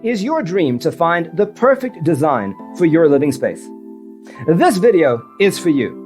Is your dream to find the perfect design for your living space? This video is for you.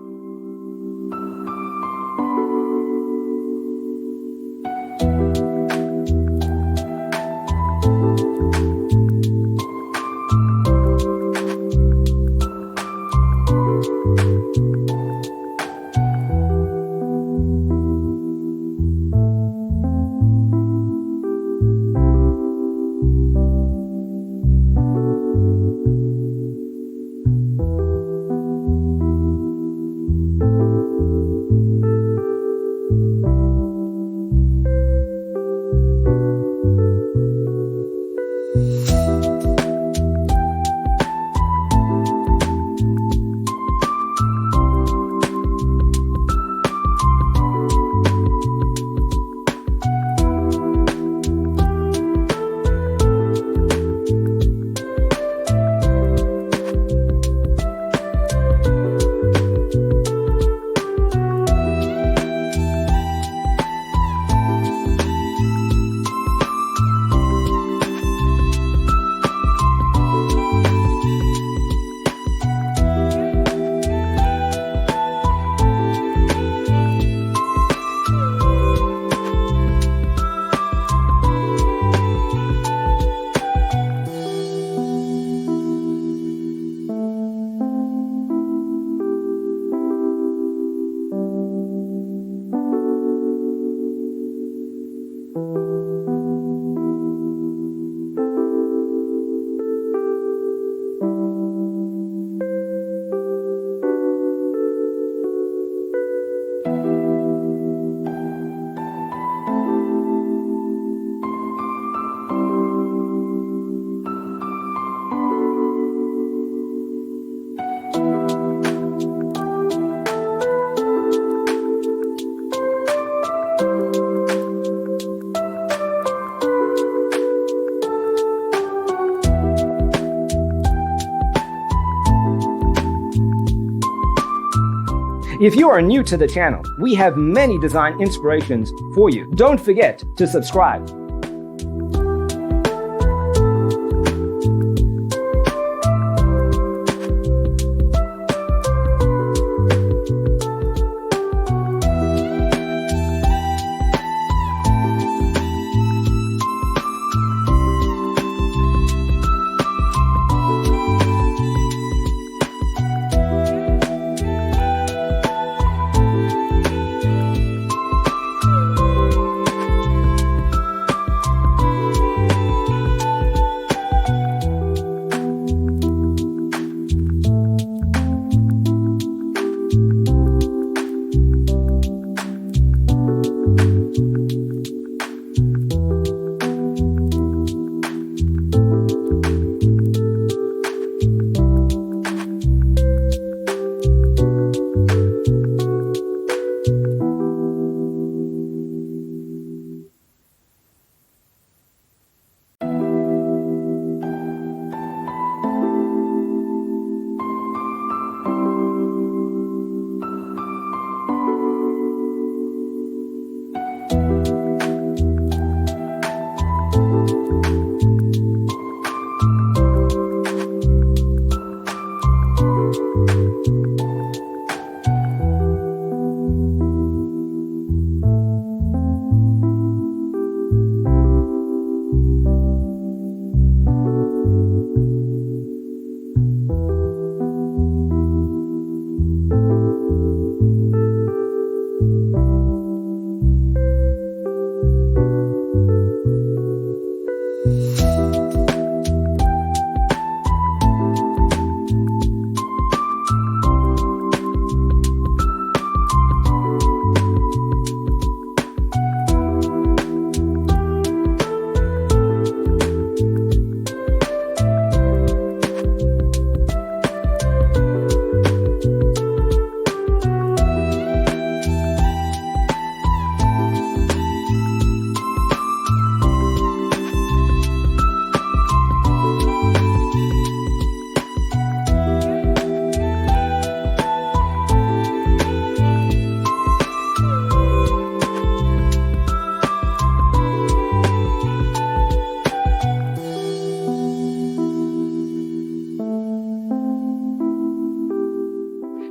If you are new to the channel, we have many design inspirations for you. Don't forget to subscribe.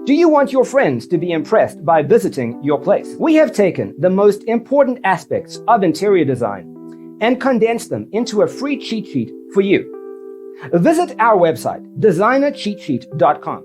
Do you want your friends to be impressed by visiting your place? We have taken the most important aspects of interior design and condensed them into a free cheat sheet for you. Visit our website, designercheatsheet.com.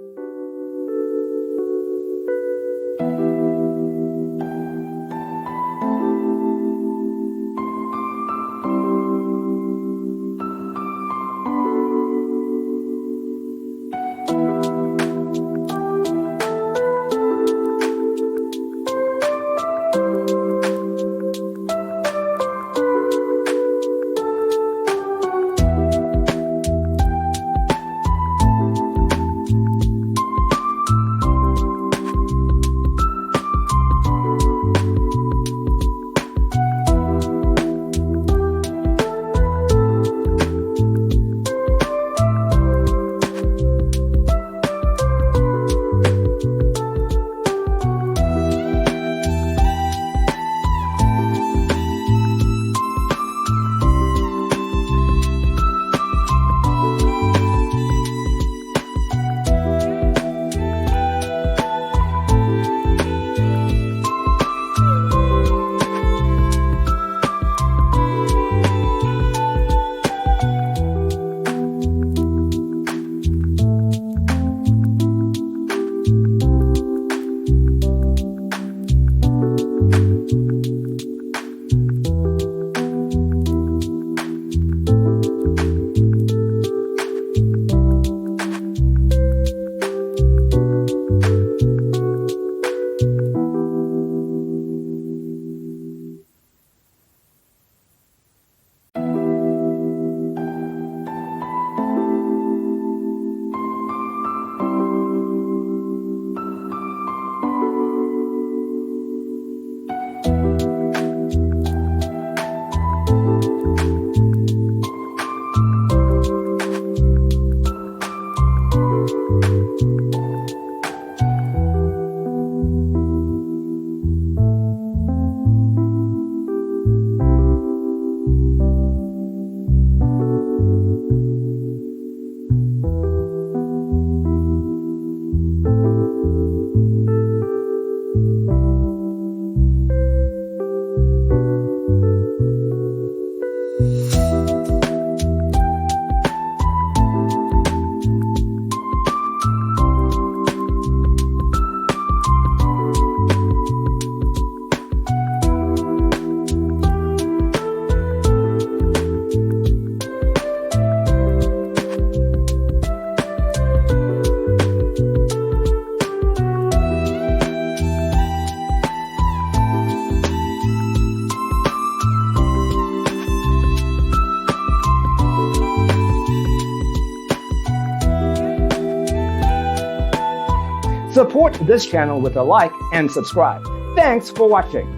Support this channel with a like and subscribe. Thanks for watching.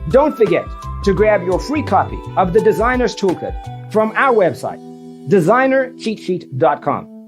Don't forget to grab your free copy of the Designer's Toolkit from our website, designercheatsheet.com.